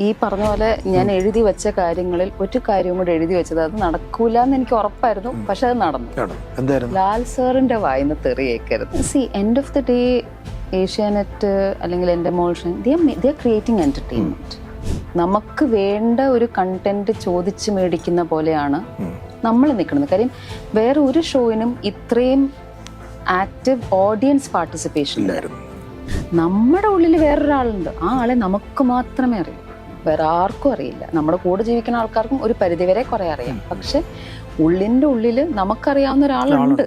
ഈ പറഞ്ഞ പോലെ ഞാൻ എഴുതി വെച്ച കാര്യങ്ങളിൽ ഒരു കാര്യവും കൂടെ എഴുതി വെച്ചത് അത് നടക്കൂല എന്ന് എനിക്ക് ഉറപ്പായിരുന്നു. പക്ഷെ അത് നടന്നു. ലാൽ സാറിന്റെ വായിന്ന് തെറി കേൾക്കരുത്. See end of the day Asianet അല്ലെങ്കിൽ Endemol Shine they are creating entertainment. നമുക്ക് വേണ്ട ഒരു കണ്ടന്റ് ചോദിച്ച് മേടിക്കുന്ന പോലെയാണ് നമ്മൾ നിൽക്കുന്നത്. കാര്യം വേറെ ഒരു ഷോയിനും ഇത്രയും ആക്റ്റീവ് ഓഡിയൻസ് പാർട്ടിസിപ്പേഷൻ ഇല്ലായിരുന്നു. നമ്മുടെ ഉള്ളിൽ വേറൊരാളുണ്ട്, ആ ആളെ നമുക്ക് മാത്രമേ അറിയൂ, വേറെ ആർക്കും അറിയില്ല. നമ്മുടെ കൂടെ ജീവിക്കുന്ന ആൾക്കാർക്കും ഒരു പരിധിവരെ കുറെ അറിയാം, പക്ഷെ ഉള്ളിൻ്റെ ഉള്ളിൽ നമുക്കറിയാവുന്ന ഒരാളുണ്ട്.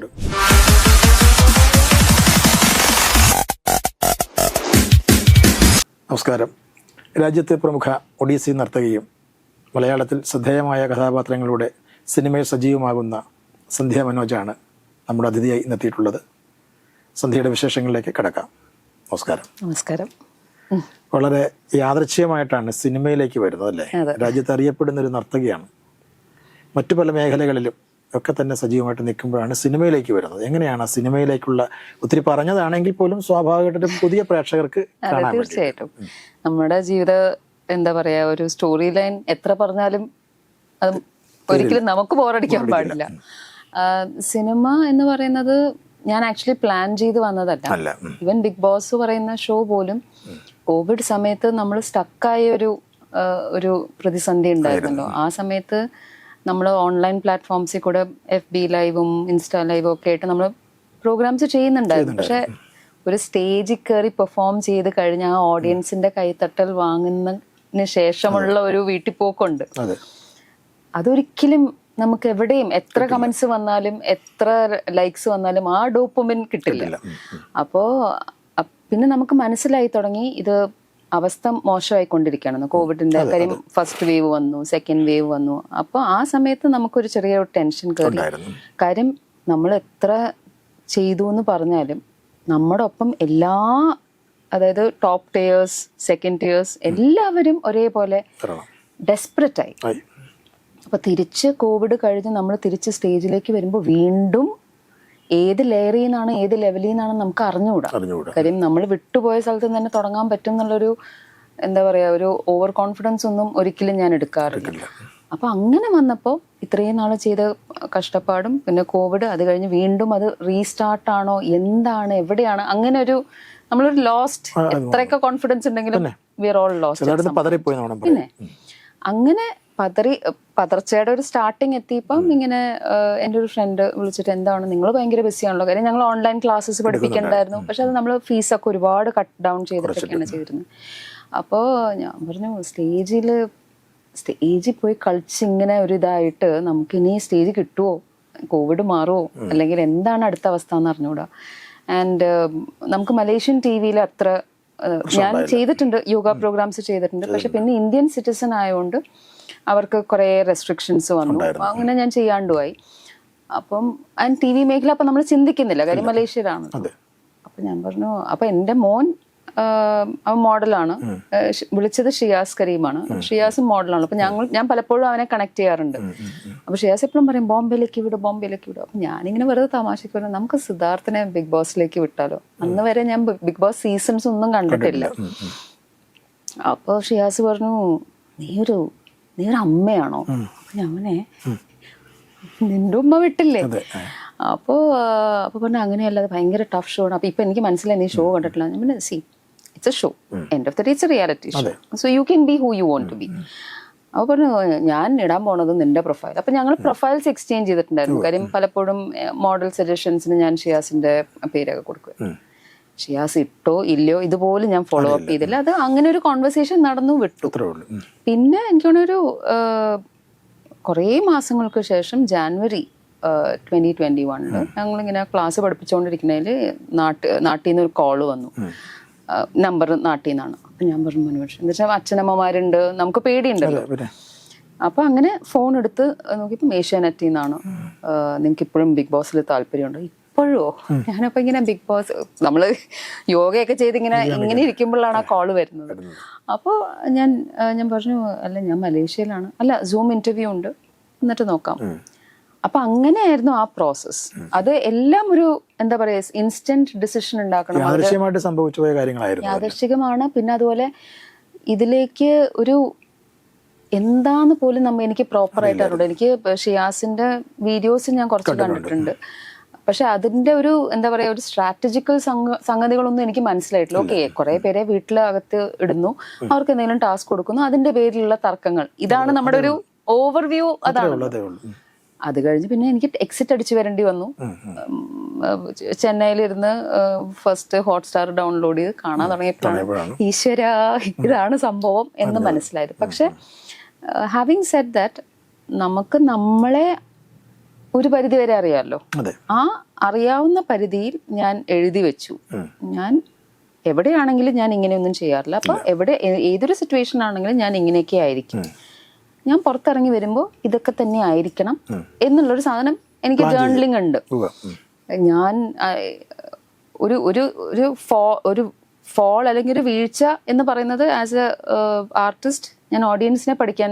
നമസ്കാരം. രാജ്യത്തെ പ്രമുഖ ഒഡീസി നർത്തകിയും മലയാളത്തിൽ ശ്രദ്ധേയമായ കഥാപാത്രങ്ങളുടെ സിനിമയിൽ സജീവമാകുന്ന സന്ധ്യ മനോജാണ് നമ്മുടെ അതിഥിയായി ഇന്നെത്തിയിട്ടുള്ളത്. സന്ധ്യയുടെ വിശേഷങ്ങളിലേക്ക് കടക്കാം. നമസ്കാരം. നമസ്കാരം. വളരെ യാദൃച്ഛികമായിട്ടാണ് സിനിമയിലേക്ക് വരുന്നത്, അല്ലേ? രാജ്യത്ത് അറിയപ്പെടുന്ന ഒരു നർത്തകിയാണ്. മറ്റു പല മേഖലകളിലും ഒക്കെ തന്നെ സജീവമായിട്ട് നിൽക്കുമ്പോഴാണ് സിനിമയിലേക്ക് വരുന്നത്. എങ്ങനെയാണ് സിനിമയിലേക്കുള്ള, ഒത്തിരി പറഞ്ഞതാണെങ്കിൽ പോലും സ്വാഭാവികമായിട്ടും പുതിയ പ്രേക്ഷകർക്ക് കാണാൻ? തീർച്ചയായിട്ടും നമ്മുടെ ജീവിത എന്താ പറയാ, ഒരു സ്റ്റോറി ലൈൻ എത്ര പറഞ്ഞാലും അത് ഒരിക്കലും നമുക്ക് ബോറടിക്കാൻ പാടില്ല. സിനിമ എന്ന് പറയുന്നത് ഞാൻ ആക്ച്വലി പ്ലാൻ ചെയ്ത് വന്നതല്ല. ഈവൻ ബിഗ് ബോസ് പറയുന്ന ഷോ പോലും കോവിഡ് സമയത്ത് നമ്മൾ സ്റ്റക്കായ ഒരു പ്രതിസന്ധി ഉണ്ടായിരുന്നല്ലോ. ആ സമയത്ത് നമ്മൾ ഓൺലൈൻ പ്ലാറ്റ്ഫോംസിൽ കൂടെ FB ലൈവും ഇൻസ്റ്റാ ലൈവും ഒക്കെ ആയിട്ട് നമ്മൾ പ്രോഗ്രാംസ് ചെയ്യുന്നുണ്ടായിരുന്നു. പക്ഷെ ഒരു സ്റ്റേജിൽ കയറി പെർഫോം ചെയ്ത് കഴിഞ്ഞ ആ ഓഡിയൻസിന്റെ കൈത്തട്ടൽ വാങ്ങുന്നതിന് ശേഷമുള്ള ഒരു വീട്ടിപ്പോക്കുണ്ട്. അതൊരിക്കലും നമുക്ക് എവിടെയും എത്ര കമന്റ്സ് വന്നാലും എത്ര ലൈക്സ് വന്നാലും ആ ഡോപ്പമിൻ കിട്ടില്ല. അപ്പോ പിന്നെ നമുക്ക് മനസ്സിലായി തുടങ്ങി ഇത് അവസ്ഥ മോശമായിക്കൊണ്ടിരിക്കുകയാണെന്ന്. കോവിഡിന്റെ കാര്യം ഫസ്റ്റ് വേവ് വന്നു, സെക്കൻഡ് വേവ് വന്നു. അപ്പൊ ആ സമയത്ത് നമുക്കൊരു ചെറിയ ടെൻഷൻ കയറി. കാര്യം നമ്മൾ എത്ര ചെയ്തു എന്ന് പറഞ്ഞാലും നമ്മുടെ ഒപ്പം എല്ലാ, അതായത് ടോപ്പ് ടയേഴ്സ്, സെക്കൻഡ് ടയേഴ്സ് എല്ലാവരും ഒരേപോലെ ഡെസ്പറേറ്റ് ആയി. അപ്പൊ തിരിച്ച് കോവിഡ് കഴിഞ്ഞ് നമ്മൾ തിരിച്ച് സ്റ്റേജിലേക്ക് വരുമ്പോൾ വീണ്ടും ഏത് ലെയറിൽ നിന്നാണ് ഏത് ലെവലിൽ നിന്നാണ് നമുക്ക് അറിഞ്ഞുകൂടാ. കാര്യം നമ്മൾ വിട്ടുപോയ സ്ഥലത്ത് നിന്ന് തന്നെ തുടങ്ങാൻ പറ്റും എന്നുള്ളൊരു എന്താ പറയാ, ഒരു ഓവർ കോൺഫിഡൻസ് ഒന്നും ഒരിക്കലും ഞാൻ എടുക്കാറില്ല. അപ്പൊ അങ്ങനെ വന്നപ്പോൾ ഇത്രയും നാൾ ചെയ്ത കഷ്ടപ്പാടും പിന്നെ കോവിഡ്, അത് കഴിഞ്ഞ് വീണ്ടും അത് റീസ്റ്റാർട്ടാണോ എന്താണ് എവിടെയാണ്, അങ്ങനെ ഒരു നമ്മളൊരു ലോസ്റ്റ്. എത്രയൊക്കെ കോൺഫിഡൻസ് ഉണ്ടെങ്കിലും വി ആർ ഓൾ ലോസ്റ്റ്. പിന്നെ അങ്ങനെ പതർച്ചയുടെ ഒരു സ്റ്റാർട്ടിങ് എത്തിയപ്പം ഇങ്ങനെ എൻ്റെ ഒരു ഫ്രണ്ട് വിളിച്ചിട്ട്, എന്താണ് നിങ്ങൾ ഭയങ്കര ബിസിയാണല്ലോ. കാര്യം ഞങ്ങൾ ഓൺലൈൻ ക്ലാസ്സസ് പഠിപ്പിക്കണ്ടായിരുന്നു. പക്ഷെ അത് നമ്മൾ ഫീസൊക്കെ ഒരുപാട് കട്ട് ഡൗൺ ചെയ്തിട്ടൊക്കെയാണ് ചെയ്തിരുന്നത്. അപ്പോൾ ഞാൻ പറഞ്ഞു, സ്റ്റേജിൽ പോയി കളിച്ച് ഇങ്ങനെ ഒരു ഇതായിട്ട് നമുക്കിനി സ്റ്റേജ് കിട്ടുമോ, കോവിഡ് മാറുമോ, അല്ലെങ്കിൽ എന്താണ് അടുത്ത അവസ്ഥ എന്ന് അറിഞ്ഞുകൂടാ. ആൻഡ് നമുക്ക് മലേഷ്യൻ TV അത്ര ഞാൻ ചെയ്തിട്ടുണ്ട്, യോഗ പ്രോഗ്രാംസ് ചെയ്തിട്ടുണ്ട്. പക്ഷെ പിന്നെ ഇന്ത്യൻ സിറ്റിസൺ ആയതുകൊണ്ട് അവർക്ക് കുറേ റെസ്ട്രിക്ഷൻസ് വന്നു. അങ്ങനെ ഞാൻ ചെയ്യാണ്ടുമായി. അപ്പം TV മേഖല അപ്പം നമ്മൾ ചിന്തിക്കുന്നില്ല, കാര്യം മലേഷ്യയിലാണ്. അപ്പം ഞാൻ പറഞ്ഞു, അപ്പം എൻ്റെ മോൻ മോഡലാണ്, വിളിച്ചത് ഷിയാസ് കരീമാണ്. ഷിയാസും മോഡലാണ്. അപ്പം ഞാൻ പലപ്പോഴും അവനെ കണക്ട് ചെയ്യാറുണ്ട്. അപ്പൊ ഷിയാസ് എപ്പോഴും പറയും ബോംബെയിലേക്ക് വിടും. അപ്പം ഞാനിങ്ങനെ വെറുതെ തമാശക്ക് പറഞ്ഞു, നമുക്ക് സിദ്ധാർത്ഥനെ ബിഗ് ബോസിലേക്ക് വിട്ടാലോ. അന്ന് വരെ ഞാൻ ബിഗ് ബോസ് സീസൺസ് ഒന്നും കണ്ടിട്ടില്ല. അപ്പോൾ ഷിയാസ് പറഞ്ഞു, നീ ഒരു അമ്മയാണോ? അപ്പൊ ഞാനെ, നിന്റെ ഉമ്മ വിട്ടില്ലേ? അപ്പൊ പറഞ്ഞു അങ്ങനെയല്ല, അത് ഭയങ്കര ടഫ് ഷോ ആണ്. അപ്പൊ ഇപ്പൊ എനിക്ക് മനസ്സിലായി നീ ഷോ കണ്ടിട്ടില്ല. ഞാൻ പറഞ്ഞു, see it's a show, end of the day it's a reality show, so you can be who you want to be. അപ്പൊ പറഞ്ഞു, ഞാൻ ഇടാൻ പോണത് നിന്റെ പ്രൊഫൈൽ. അപ്പൊ ഞങ്ങൾ പ്രൊഫൈൽസ് എക്സ്ചേഞ്ച് ചെയ്തിട്ടുണ്ടായിരുന്നു. കാര്യം പലപ്പോഴും മോഡൽ സജഷൻസിന് ഞാൻ ഷിയാസിന്റെ പേരൊക്കെ കൊടുക്കും. ഷിയാസ് ഇട്ടോ ഇല്ലയോ ഇതുപോലെ ഞാൻ ഫോളോ അപ്പ് ചെയ്തില്ല. അത് അങ്ങനെ ഒരു കോൺവെർസേഷൻ നടന്നു വിട്ടു. പിന്നെ എനിക്ക് തോന്നുന്നൊരു കുറേ മാസങ്ങൾക്ക് ശേഷം ജാനുവരി 2021 ഞങ്ങളിങ്ങനെ ക്ലാസ് പഠിപ്പിച്ചുകൊണ്ടിരിക്കുന്നതിൽ നാട്ടിൽ നിന്ന് ഒരു കോള് വന്നു. നമ്പർ നാട്ടിൽ നിന്നാണ്. അപ്പം ഞാൻ പറഞ്ഞു, മനുഷ്യ എന്താ വെച്ചാൽ അച്ഛനമ്മമാരുണ്ട്, നമുക്ക് പേടിയുണ്ടല്ലോ. അപ്പം അങ്ങനെ ഫോൺ എടുത്ത് നോക്കിയപ്പം ഏഷ്യാനെറ്റിൽ നിന്നാണ്, നിങ്ങൾക്ക് ഇപ്പോഴും ബിഗ് ബോസിൽ താല്പര്യമുണ്ടോ? ഇപ്പോഴോ? ഞാനപ്പോൾ ഇങ്ങനെ ബിഗ് ബോസ്, നമ്മൾ യോഗയൊക്കെ ചെയ്ത് ഇങ്ങനെ ഇരിക്കുമ്പോഴാണ് ആ കോള് വരുന്നത്. അപ്പോൾ ഞാൻ പറഞ്ഞു, അല്ല ഞാൻ മലേഷ്യയിലാണ്. അല്ല, സൂം ഇന്റർവ്യൂ ഉണ്ട്, എന്നിട്ട് നോക്കാം. അപ്പൊ അങ്ങനെയായിരുന്നു ആ പ്രോസസ്. അത് എല്ലാം ഒരു എന്താ പറയാ, ഇൻസ്റ്റന്റ് ഡിസിഷൻ ഉണ്ടാക്കണം. യാദൃശ്ചികമായിട്ട് സംഭവിച്ചു പോയ കാര്യങ്ങളായിരുന്നു. യാദൃശ്ചികമാണ്. പിന്നെ അതുപോലെ ഇതിലേക്ക് ഒരു എന്താന്ന് പോലും എനിക്ക് പ്രോപ്പർ ആയിട്ട് അറിയില്ല. എനിക്ക് ഷിയാസിന്റെ വീഡിയോസ് ഞാൻ കുറച്ച് കണ്ടിട്ടുണ്ട്, പക്ഷെ അതിന്റെ ഒരു എന്താ പറയാ ഒരു സ്ട്രാറ്റജിക്കൽ സംഗതികളൊന്നും എനിക്ക് മനസ്സിലായിട്ടില്ല. ഓക്കെ, കുറെ പേരെ വീട്ടിലകത്ത് ഇടുന്നു, അവർക്ക് എന്തെങ്കിലും ടാസ്ക് കൊടുക്കുന്നു, അതിന്റെ പേരിലുള്ള തർക്കങ്ങൾ, ഇതാണ് നമ്മുടെ ഒരു ഓവർവ്യൂ. അതാണ്. അത് കഴിഞ്ഞ് പിന്നെ എനിക്ക് എക്സിറ്റ് അടിച്ചു വരേണ്ടി വന്നു. ചെന്നൈയിലിരുന്ന് ഫസ്റ്റ് ഹോട്ട്സ്റ്റാർ ഡൗൺലോഡ് ചെയ്ത് കാണാൻ തുടങ്ങിയപ്പോഴാണ് ഈശ്വര ഇതാണ് സംഭവം എന്ന് മനസ്സിലായത്. പക്ഷെ ഹാവിങ് സെഡ് ദാറ്റ്, നമുക്ക് നമ്മളെ ഒരു പരിധി വരെ അറിയാമല്ലോ. ആ അറിയാവുന്ന പരിധിയിൽ ഞാൻ എഴുതി വെച്ചു, ഞാൻ എവിടെയാണെങ്കിലും ഞാൻ ഇങ്ങനെയൊന്നും ചെയ്യാറില്ല. അപ്പൊ ഏതൊരു സിറ്റുവേഷൻ ആണെങ്കിലും ഞാൻ ഇങ്ങനെയൊക്കെ ആയിരിക്കും, ഞാൻ പുറത്തിറങ്ങി വരുമ്പോൾ ഇതൊക്കെ തന്നെ ആയിരിക്കണം എന്നുള്ളൊരു സാധനം എനിക്ക് ജേർണലിംഗ് ഉണ്ട്. ഞാൻ ഒരു ഒരു ഒരു ഫോൾ അല്ലെങ്കിൽ ഒരു വീഴ്ച എന്ന് പറയുന്നത് ആസ് എ ആർട്ടിസ്റ്റ് ഞാൻ ഓഡിയൻസിനെ പഠിക്കാൻ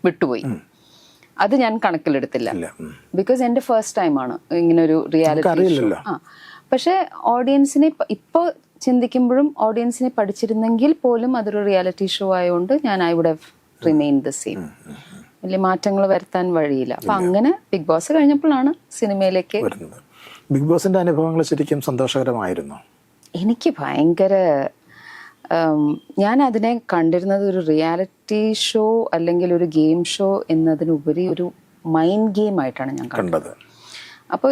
വിട്ടുപോയി. അത് ഞാൻ കണക്കിലെടുത്തില്ല, ബിക്കോസ് എൻ്റെ ഫസ്റ്റ് ടൈമാണ് ഇങ്ങനെ ഒരു റിയാലിറ്റി ഷോ. പക്ഷെ ഓഡിയൻസിനെ ഇപ്പൊ ചിന്തിക്കുമ്പോഴും ഓഡിയൻസിനെ പഠിച്ചിരുന്നെങ്കിൽ പോലും അതൊരു റിയാലിറ്റി ഷോ ആയതുകൊണ്ട് ഞാൻ I would have remain the same. വലിയ മാറ്റങ്ങൾ വരുത്താൻ വഴിയില്ല. അപ്പൊ അങ്ങനെ ബിഗ് ബോസ് കഴിഞ്ഞപ്പോഴാണ് സിനിമയിലേക്ക് വരുന്നത്. ബിഗ് ബോസിന്റെ അനുഭവങ്ങൾ ശരിക്കും സന്തോഷകരമായിരുന്നു. എനിക്ക് ഭയങ്കര ഞാൻ അതിനെ കണ്ടിരുന്നത് ഒരു റിയാലിറ്റി ഷോ അല്ലെങ്കിൽ ഒരു ഗെയിം ഷോ എന്നതിനുപരി ഒരു മൈൻഡ് ഗെയിം ആയിട്ടാണ് ഞാൻ കണ്ടത്. അപ്പോൾ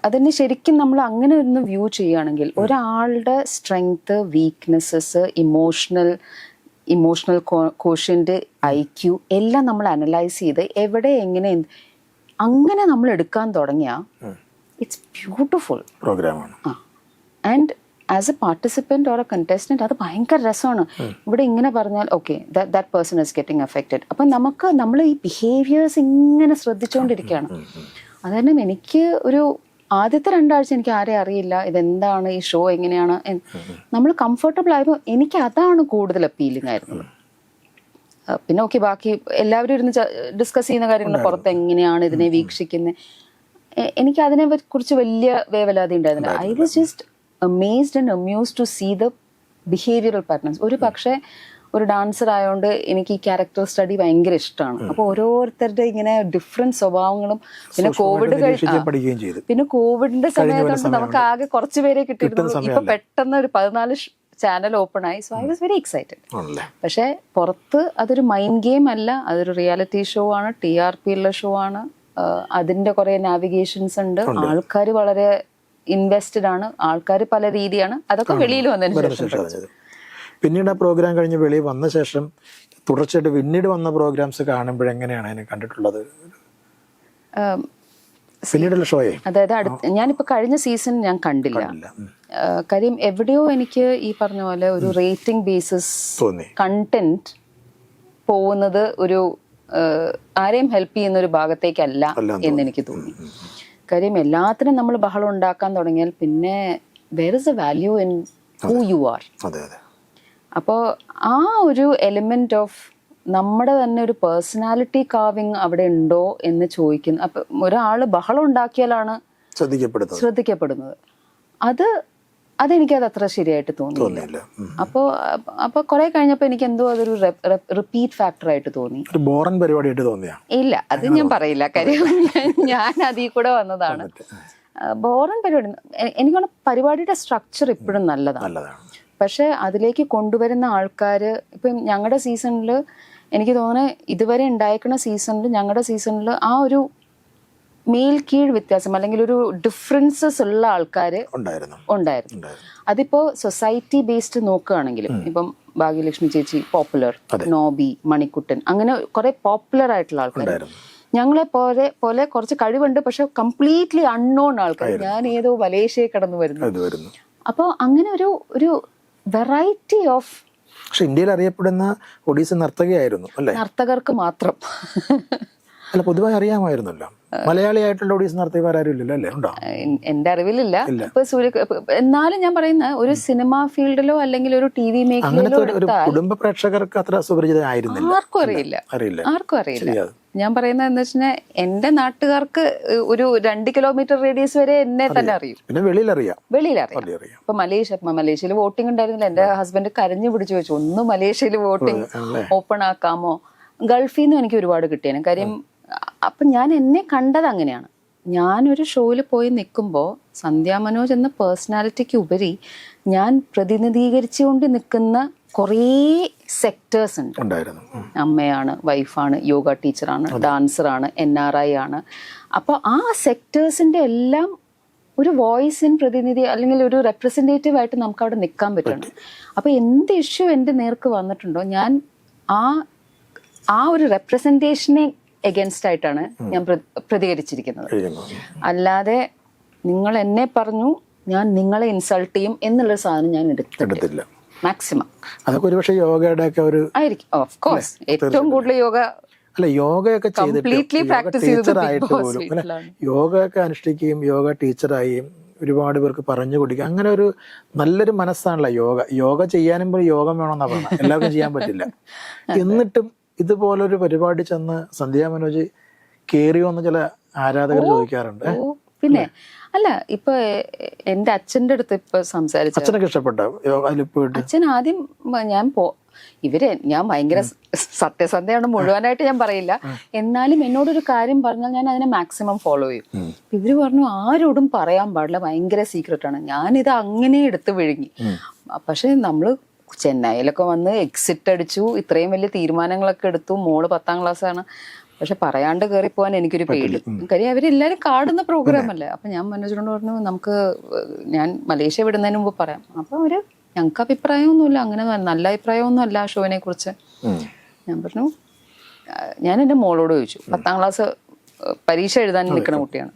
അതിനെ ശരിക്കും നമ്മൾ അങ്ങനെ ഒന്ന് വ്യൂ ചെയ്യുകയാണെങ്കിൽ ഒരാളുടെ strength, weaknesses, emotional quotient, IQ എല്ലാം നമ്മൾ അനലൈസ് ചെയ്ത് എവിടെ എങ്ങനെ അങ്ങനെ നമ്മൾ എടുക്കാൻ തുടങ്ങിയ ഇറ്റ്സ് ബ്യൂട്ടിഫുൾ പ്രോഗ്രാമാണ്. And as A participant or A contestant അത് ഭയങ്കര രസമാണ്. ഇവിടെ ഇങ്ങനെ പറഞ്ഞാൽ okay that person is getting affected. അപ്പം നമ്മൾ ഈ ബിഹേവിയേഴ്സ് ഇങ്ങനെ ശ്രദ്ധിച്ചുകൊണ്ടിരിക്കുകയാണ്. അതുതന്നെ എനിക്ക് ഒരു ആദ്യത്തെ 2 ആഴ്ച എനിക്ക് ആരെയും അറിയില്ല, ഇതെന്താണ് ഈ ഷോ എങ്ങനെയാണ്. നമ്മൾ കംഫർട്ടബിൾ ആയപ്പോൾ എനിക്ക് അതാണ് കൂടുതൽ അപ്പീലിംഗ് ആയിരുന്നത്. പിന്നെ ഓക്കെ ബാക്കി എല്ലാവരും ഇരുന്ന് ഡിസ്കസ് ചെയ്യുന്ന കാര്യങ്ങൾ പുറത്ത് എങ്ങനെയാണ് ഇതിനെ വീക്ഷിക്കുന്നത്, എനിക്ക് അതിനെ കുറിച്ച് വലിയ വേവലാതി ഉണ്ടായിരുന്നില്ല. I was just amazed and amused to see the behavioral patterns. ഒരു പക്ഷേ ഒരു ഡാൻസർ ആയതുകൊണ്ട് എനിക്ക് ഈ ക്യാരക്ടർ സ്റ്റഡി ഭയങ്കര ഇഷ്ടമാണ്. അപ്പോൾ ഓരോരുത്തരുടെ ഇങ്ങനെ ഡിഫറെന്റ് സ്വഭാവങ്ങളും പിന്നെ കോവിഡിന്റെ സമയത്തുകൊണ്ട് നമുക്ക് ആകെ കുറച്ച് പേരെ കിട്ടിയിരുന്നു. ഇപ്പൊ പെട്ടെന്ന് ഒരു 14 ചാനൽ ഓപ്പൺ ആയി. So I was very excited. പക്ഷെ പുറത്ത് അതൊരു മൈൻഡ് ഗെയിം അല്ല, അതൊരു റിയാലിറ്റി ഷോ ആണ്, TRP ഉള്ള ഷോ ആണ്. അതിന്റെ കുറെ നാവിഗേഷൻസ് ഉണ്ട്, ആൾക്കാർ വളരെ ഇൻവെസ്റ്റഡ് ആണ്, ആൾക്കാർ പല രീതിയാണ്. അതൊക്കെ വെളിയിൽ വന്നതിന് ശേഷം പിന്നീട് ആ പ്രോഗ്രാം കഴിഞ്ഞ് വെളിയിൽ വന്ന ശേഷം തുടർച്ചയായിട്ട് പിന്നീട് വന്ന പ്രോഗ്രാംസ് കാണുമ്പോഴെങ്ങനെയാണ് അതിനെ കണ്ടിട്ടുള്ളത്? പിന്നീടുള്ള ഷോയെ അതായത് ഞാനിപ്പോ കഴിഞ്ഞ സീസൺ ഞാൻ കണ്ടില്ല. കാര്യം എവിടെയോ എനിക്ക് ഈ പറഞ്ഞ പോലെ ഒരു റേറ്റിംഗ് ബേസിസ് കണ്ടന്റ് പോകുന്നത് ഒരു ആരെയും ഹെൽപ്പ് ചെയ്യുന്ന ഒരു ഭാഗത്തേക്കല്ല എന്നെനിക്ക് തോന്നി. കാര്യം എല്ലാത്തിനും നമ്മൾ ബഹളം ഉണ്ടാക്കാൻ തുടങ്ങിയാൽ പിന്നെ where is a value in who you are. അപ്പോൾ ആ ഒരു എലിമെന്റ് ഓഫ് നമ്മുടെ തന്നെ ഒരു പേഴ്സണാലിറ്റി കാവിങ് അവിടെ ഉണ്ടോ എന്ന് ചോദിക്കുന്നു. അപ്പൊ ഒരാള് ബഹളം ഉണ്ടാക്കിയാലാണ് ശ്രദ്ധിക്കപ്പെടുന്നത്. അതെനിക്കത് അത്ര ശരിയായിട്ട് തോന്നിയില്ല. അപ്പൊ കുറെ കഴിഞ്ഞപ്പോ എനിക്ക് എന്തോ അതൊരു റിപ്പീറ്റ് ഫാക്ടർ ആയിട്ട് തോന്നി. ഇല്ല, അത് ഞാൻ പറയില്ല. കാര്യം ഞാൻ അതിൽ കൂടെ വന്നതാണ്. ബോറൻ പരിപാടി എനിക്കാണ്. പരിപാടിയുടെ സ്ട്രക്ചർ ഇപ്പോഴും നല്ലതാണ്, പക്ഷെ അതിലേക്ക് കൊണ്ടുവരുന്ന ആൾക്കാര് ഇപ്പം ഞങ്ങളുടെ സീസണിൽ എനിക്ക് തോന്നുന്നത് ഇതുവരെ ഉണ്ടായിരിക്കുന്ന സീസണിൽ ഞങ്ങളുടെ സീസണിൽ ആ ഒരു മേൽ കീഴ് വ്യത്യാസം അല്ലെങ്കിൽ ഒരു ഡിഫറൻസസ് ഉള്ള ആൾക്കാർ ഉണ്ടായിരുന്നു. അതിപ്പോ സൊസൈറ്റി ബേസ്ഡ് നോക്കുകയാണെങ്കിലും ഇപ്പം ഭാഗ്യലക്ഷ്മി ചേച്ചി പോപ്പുലർ, നോബി, മണിക്കുട്ടൻ, അങ്ങനെ കുറെ പോപ്പുലർ ആയിട്ടുള്ള ആൾക്കാർ. ഞങ്ങളെ പോലെ കുറച്ച് കഴിവുണ്ട്, പക്ഷെ കംപ്ലീറ്റ്ലി അൺനോൺ ആൾക്കാർ. ഞാൻ ഏതോ മലേഷ്യയിൽ കടന്നു വരുന്നു. അപ്പോൾ അങ്ങനെ ഒരു വെറൈറ്റി ഓഫ്. പക്ഷെ ഇന്ത്യയിൽ അറിയപ്പെടുന്ന ഒഡീസ നർത്തകിയായിരുന്നു അല്ലേ? നർത്തകർക്ക് മാത്രം അല്ല, പൊതുവായി അറിയാമായിരുന്നല്ലോ. മലയാളിയായിട്ടുള്ള ഒഡീസ നർത്തകരാരും ഇല്ലല്ലോ അല്ലേ? ഉണ്ടോ? എന്റെ അറിവിലില്ല. ഇപ്പൊ എന്നാലും ഞാൻ പറയുന്ന ഒരു സിനിമ ഫീൽഡിലോ അല്ലെങ്കിൽ ഒരു TV മേഖലയിലോ കുടുംബ പ്രേക്ഷകർക്ക് അത്ര സുപരിചിതമായിരുന്നില്ല. ആർക്കും അറിയില്ല. ഞാൻ പറയുന്നത് എന്താ വെച്ചാൽ എന്റെ നാട്ടുകാർക്ക് ഒരു 2 കിലോമീറ്റർ റേഡിയസ് വരെ എന്നെ തന്നെ അറിയും. പിന്നെ വെളിയിലറിയാം. ഇപ്പൊ മലേഷ്യയിൽ വോട്ടിംഗ് ഉണ്ടായിരുന്നില്ല. എന്റെ ഹസ്ബൻഡ് കരഞ്ഞു പിടിച്ചു വെച്ചു, ഒന്ന് മലേഷ്യയിൽ വോട്ടിംഗ് ഓപ്പൺ ആക്കാമോ? ഗൾഫിൽ നിന്നും എനിക്ക് ഒരുപാട് കിട്ടിയാണ്. കാര്യം അപ്പം ഞാൻ എന്നെ കണ്ടത് അങ്ങനെയാണ്. ഞാനൊരു ഷോയിൽ പോയി നിൽക്കുമ്പോൾ സന്ധ്യ മനോജ് എന്ന പേഴ്സണാലിറ്റിക്ക് ഉപരി ഞാൻ പ്രതിനിധീകരിച്ചുകൊണ്ട് നിൽക്കുന്ന കുറേ സെക്ടേഴ്സ് ഉണ്ട്. അമ്മയാണ്, വൈഫാണ്, യോഗ ടീച്ചറാണ്, ഡാൻസറാണ്, NRI ആണ്. അപ്പോൾ ആ സെക്ടേഴ്സിൻ്റെ എല്ലാം ഒരു വോയിസിൻ പ്രതിനിധി അല്ലെങ്കിൽ ഒരു റെപ്രസെൻറ്റേറ്റീവ് ആയിട്ട് നമുക്ക് അവിടെ നിൽക്കാൻ പറ്റുന്നുണ്ട്. അപ്പോൾ എന്ത് ഇഷ്യൂ എൻ്റെ നേർക്ക് വന്നിട്ടുണ്ടോ ഞാൻ ആ ഒരു റെപ്രസെൻറ്റേഷനെ എഗൻസ്റ്റ് ആയിട്ടാണ് ഞാൻ പ്രതികരിച്ചിരിക്കുന്നത്. അല്ലാതെ നിങ്ങൾ എന്നെ പറഞ്ഞു ഞാൻ നിങ്ങളെ ഇൻസൾട്ട് ചെയ്യും എന്നുള്ളൊരു സാധനം ഞാൻ എടുത്തില്ല. മാക്സിമം അതൊക്കെ ഒരുപക്ഷെ യോഗയുടെ ഒക്കെ ഒരു ആയിരിക്കും. ഓഫ് കോഴ്സ് ഏറ്റവും കൂടുതൽ യോഗയൊക്കെ ടീച്ചറായിട്ട് പോലും യോഗയൊക്കെ അനുഷ്ഠിക്കുകയും യോഗ ടീച്ചറായും ഒരുപാട് പേർക്ക് പറഞ്ഞു കൊടുക്കുക, അങ്ങനെ ഒരു നല്ലൊരു മനസ്സാണല്ലോ യോഗ ചെയ്യാനും യോഗം വേണമെന്നാ പറഞ്ഞത്. എല്ലാവർക്കും ചെയ്യാൻ പറ്റില്ല. എന്നിട്ടും ഇതുപോലൊരു പരിപാടി ചെന്ന് സന്ധ്യ മനോജ് കേറിയോന്ന് ചില ആരാധകർ ചോദിക്കാറുണ്ട്. പിന്നെ അല്ല, ഇപ്പൊ എന്റെ അച്ഛന്റെ അടുത്ത് ഇപ്പൊ സംസാരിച്ചു. അച്ഛനൊക്കെ ഇഷ്ടപ്പെട്ട അച്ഛൻ ആദ്യം ഞാൻ ഭയങ്കര സത്യസന്ധയാണ്, മുഴുവനായിട്ട് ഞാൻ പറയില്ല, എന്നാലും എന്നോടൊരു കാര്യം പറഞ്ഞാൽ ഞാൻ അതിനെ മാക്സിമം ഫോളോ ചെയ്യും. ഇവര് പറഞ്ഞു ആരോടും പറയാൻ പാടില്ല, ഭയങ്കര സീക്രട്ടാണ്. ഞാനിത് അങ്ങനെ എടുത്ത് വിഴുങ്ങി. പക്ഷെ നമ്മള് ചെന്നൈയിലൊക്കെ വന്ന് എക്സിറ്റ് അടിച്ചു, ഇത്രയും വലിയ തീരുമാനങ്ങളൊക്കെ എടുത്തു. മോള് 10ാം ക്ലാസ്സാണ്. പക്ഷെ പറയാണ്ട് കയറി പോകാൻ എനിക്കൊരു പേടി. കാര്യം അവരെല്ലാവരും കാണുന്ന പ്രോഗ്രാം അല്ലേ. അപ്പൊ ഞാൻ മനോജിനോട് പറഞ്ഞു ഞാൻ മലേഷ്യ വിടുന്നതിന് മുമ്പ് പറയാം. അപ്പൊ ഞങ്ങൾക്ക് അഭിപ്രായമൊന്നുമില്ല, അങ്ങനെ നല്ല അഭിപ്രായമൊന്നും അല്ല ആ ഷോനെ കുറിച്ച്. ഞാൻ പറഞ്ഞു, ഞാൻ എൻ്റെ മോളോട് ചോദിച്ചു, 10ാം ക്ലാസ് പരീക്ഷ എഴുതാൻ നിൽക്കുന്ന കുട്ടിയാണ്.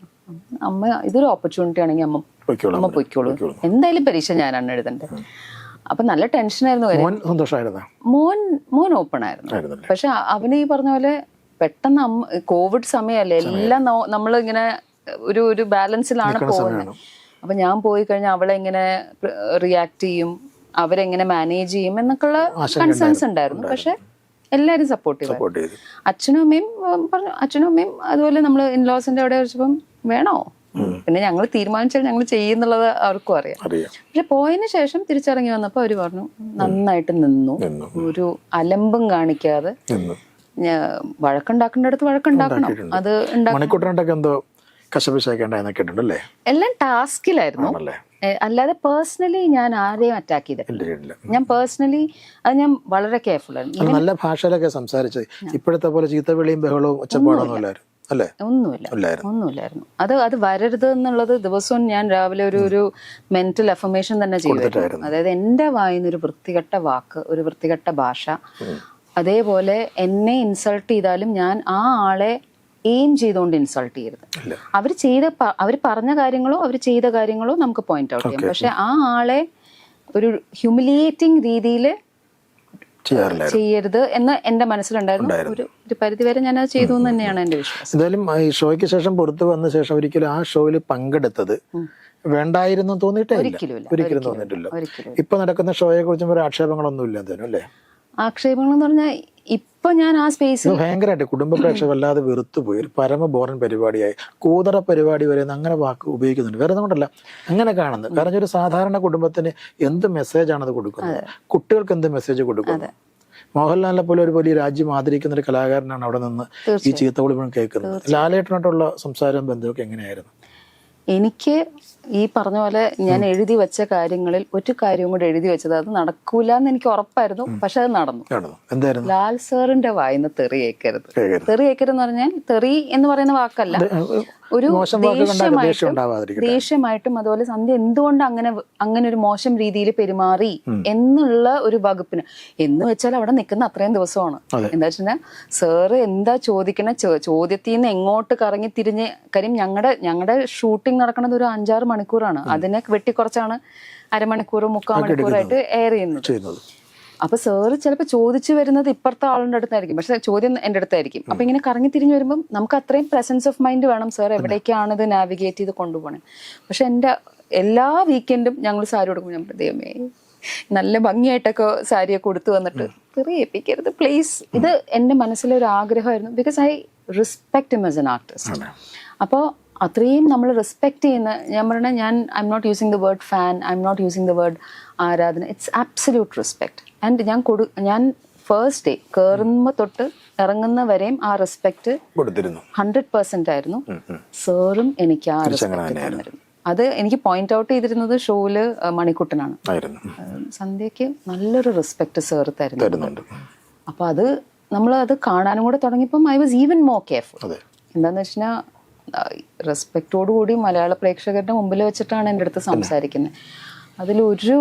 അമ്മ ഇതൊരു ഓപ്പർച്യൂണിറ്റി ആണെങ്കിൽ അമ്മ പൊയ്ക്കോളൂ, എന്തായാലും പരീക്ഷ ഞാനാണ് എഴുതേണ്ടത്. അപ്പൊ നല്ല ടെൻഷനായിരുന്നു. മോൻ ഓപ്പൺ ആയിരുന്നു. പക്ഷെ അവന് ഈ പറഞ്ഞ പോലെ പെട്ടെന്ന് കോവിഡ് സമയമല്ലേ, എല്ലാം നമ്മളിങ്ങനെ ഒരു ബാലൻസിലാണ് പോകുന്നത്. അപ്പൊ ഞാൻ പോയി കഴിഞ്ഞാൽ അവളെ എങ്ങനെ റിയാക്ട് ചെയ്യും, അവരെങ്ങനെ മാനേജ് ചെയ്യും എന്നൊക്കെയുള്ള കൺസേൺസ് ഉണ്ടായിരുന്നു. പക്ഷെ എല്ലാവരും സപ്പോർട്ട് ചെയ്തു. അച്ഛനും അമ്മയും അതുപോലെ നമ്മൾ ഇൻലോസിന്റെ അവിടെ വെച്ചപ്പം വേണോ, പിന്നെ ഞങ്ങൾ തീരുമാനിച്ചാൽ ഞങ്ങൾ ചെയ്യുന്നുള്ളത് അവർക്കും അറിയാം. പക്ഷെ പോയതിനു ശേഷം തിരിച്ചിറങ്ങി വന്നപ്പോ അവര് പറഞ്ഞു നന്നായിട്ട് നിന്നു, ഒരു അലമ്പും കാണിക്കാതെ. വഴക്കുണ്ടാക്കേണ്ടടുത്ത് വഴക്കുണ്ടാക്കണം. അത് എല്ലാം ടാസ്കിലായിരുന്നു, അല്ലാതെ പേഴ്സണലി ഞാൻ ആരെയും അറ്റാക്ക് ചെയ്തിട്ടില്ല. ഞാൻ പേഴ്സണലി ഞാൻ വളരെ കെയർഫുൾ ആയിരുന്നു. നല്ല ഭാഷയിലൊക്കെ സംസാരിച്ചത്. ഇപ്പോഴത്തെ പോലെ ചീത്തവിളിയും ബഹളവും ഒച്ചപ്പാടൊന്നും ഒന്നുമില്ലായിരുന്നു. അത് വരരുത് എന്നുള്ളത് ദിവസവും ഞാൻ രാവിലെ ഒരു മെന്റൽ അഫർമേഷൻ തന്നെ ചെയ്തിരുന്നു. അതായത് എന്റെ വായിന്ന് ഒരു വൃത്തികെട്ട വാക്ക്, ഒരു വൃത്തികെട്ട ഭാഷ, അതേപോലെ എന്നെ ഇൻസൾട്ട് ചെയ്താലും ഞാൻ ആ ആളെ എയിം ചെയ്തുകൊണ്ട് ഇൻസൾട്ട് ചെയ്യരുത്. അവർ പറഞ്ഞ കാര്യങ്ങളോ അവർ ചെയ്ത കാര്യങ്ങളോ നമുക്ക് പോയിന്റ് ഔട്ട് ചെയ്യാം. പക്ഷെ ആ ആളെ ഒരു ഹ്യൂമിലിയേറ്റിംഗ് രീതിയിൽ ചെയ്യരുത് എന്ന് എന്റെ മനസ്സിലുണ്ടായിരുന്നു. ഒരു പരിധി വരെ ഞാൻ അത് ചെയ്തു എന്ന് തന്നെയാണ് എന്റെ വിശ്വാസം. എന്തായാലും ഈ ഷോയ്ക്ക് ശേഷം പുറത്തു വന്ന ശേഷം ഒരിക്കലും ആ ഷോയിൽ പങ്കെടുത്തത് വേണ്ടായിരുന്നു തോന്നിയിട്ടില്ല. ഒരിക്കലും തോന്നിയിട്ടില്ല. ഇപ്പൊ നടക്കുന്ന ഷോയെ കുറിച്ചും ഒരു ആക്ഷേപങ്ങളൊന്നും ഇല്ല എന്തായാലും അല്ലേ? ആക്ഷേപങ്ങൾ എന്ന് പറഞ്ഞാൽ ഇപ്പൊ ഞാൻ ആ സ്പേസിൽ ഭയങ്കരമായിട്ട് കുടുംബ പ്രേക്ഷകർ വല്ലാതെ വെറുത്തുപോയി. ഒരു പരമ ബോറൻ പരിപാടിയായി, കൂതറ പരിപാടി വരെ അങ്ങനെ വാക്ക് ഉപയോഗിക്കുന്നുണ്ട്. വേറെ കൊണ്ടല്ല അങ്ങനെ കാണുന്നത്. കാരണം ഒരു സാധാരണ കുടുംബത്തിന് എന്ത് മെസ്സേജാണ് അത് കൊടുക്കുന്നത്, കുട്ടികൾക്ക് എന്ത് മെസ്സേജ് കൊടുക്കുന്നത്. മോഹൻലാലിനെ പോലെ ഒരു വലിയ രാജ്യം ആദരിക്കുന്ന ഒരു കലാകാരനാണ് അവിടെ നിന്ന് ഈ ചീത്തവിളി മുഴുവൻ കേൾക്കുന്നത്. ലാലേട്ടനായിട്ടുള്ള സംസാരം ബന്ധമൊക്കെ എങ്ങനെയായിരുന്നു? എനിക്ക് ഈ പറഞ്ഞ പോലെ ഞാൻ എഴുതി വെച്ച കാര്യങ്ങളിൽ ഒരു കാര്യവും കൂടെ എഴുതി വെച്ചത് അത് നടക്കൂല എന്ന് എനിക്ക് ഉറപ്പായിരുന്നു. പക്ഷെ അത് നടന്നു. ലാൽ സാറിന്റെ വായിന്ന് തെറി കേൾക്കരുത്. തെറി കേൾക്കരുതെന്ന് പറഞ്ഞാൽ തെറി എന്ന് പറയുന്ന വാക്കല്ല, ഒരു ദേഷ്യമായിട്ടും അതുപോലെ സന്ധ്യ എന്തുകൊണ്ട് അങ്ങനെ ഒരു മോശം രീതിയിൽ പെരുമാറി എന്നുള്ള ഒരു വകുപ്പിന് എന്ന് വെച്ചാൽ അവിടെ നിൽക്കുന്ന അത്രയും ദിവസമാണ്. എന്താ വെച്ചാൽ സാറ് എന്താ ചോദിക്കണ ചോദ്യത്തിൽ നിന്ന് എങ്ങോട്ട് കറങ്ങി തിരിഞ്ഞ്, കാര്യം ഞങ്ങളുടെ ഷൂട്ടിംഗ് നടക്കുന്നത് ഒരു 5-6 മണിക്കൂറാണ്. അതിനെ വെട്ടിക്കുറച്ചാണ് അരമണിക്കൂർ 3/4 മണിക്കൂറായിട്ട് എയർ ചെയ്യുന്നത്. അപ്പൊ സാറ് ചിലപ്പോൾ ചോദിച്ചു വരുന്നത് ഇപ്പുറത്തെ ആളുടെ അടുത്തായിരിക്കും, പക്ഷെ ചോദ്യം എൻ്റെ അടുത്തായിരിക്കും. അപ്പൊ ഇങ്ങനെ കറങ്ങി തിരിഞ്ഞു വരുമ്പോൾ നമുക്ക് അത്രയും പ്രസൻസ് ഓഫ് മൈൻഡ് വേണം സാർ എവിടേക്കാണ് ഇത് നാവിഗേറ്റ് ചെയ്ത് കൊണ്ടുപോകണേ. പക്ഷെ എൻ്റെ എല്ലാ വീക്കെൻഡും ഞങ്ങൾ സാരി കൊടുക്കും. ഞാൻ ദൈവമേ നല്ല ഭംഗിയായിട്ടൊക്കെ സാരിയൊക്കെ കൊടുത്തു വന്നിട്ട് തെറിയിപ്പിക്കരുത് പ്ലീസ്. ഇത് എൻ്റെ മനസ്സിലൊരു ആഗ്രഹമായിരുന്നു. Because I respect him as an artist. അപ്പോൾ അത്രയും നമ്മൾ റെസ്പെക്ട് ചെയ്യുന്ന, ഞാൻ പറഞ്ഞ I'm not using the word fan, I'm not using the word ആരാധന, ഇറ്റ്സ് ആബ്സല്യൂട്ട് റെസ്പെക്ട്. ആൻഡ് ഞാൻ ഫസ്റ്റ് ഡേ കയറുമ്പോ തൊട്ട് ഇറങ്ങുന്ന വരെയും ആ റെസ്പെക്ട് കൊടുത്തിരുന്നു. 100% ആയിരുന്നു. സാറും എനിക്ക് ആ റെസ്പെക്ട് തന്നിരുന്നു. അത് എനിക്ക് പോയിന്റ് ഔട്ട് ചെയ്തിരുന്നത് ഷോയില് മണിക്കുട്ടനാണ്. സന്ധ്യക്ക് നല്ലൊരു റെസ്പെക്ട് സാർ തരുന്നുണ്ട്. അപ്പൊ അത് നമ്മൾ അത് കാണാനും കൂടെ തുടങ്ങിയപ്പം I was even more careful. എന്താന്ന് വെച്ചാൽ റെസ്പെക്റ്റോടുകൂടി മലയാള പ്രേക്ഷകരുടെ മുമ്പിൽ വെച്ചിട്ടാണ് എൻ്റെ അടുത്ത് സംസാരിക്കുന്നത്. അതിലൊരു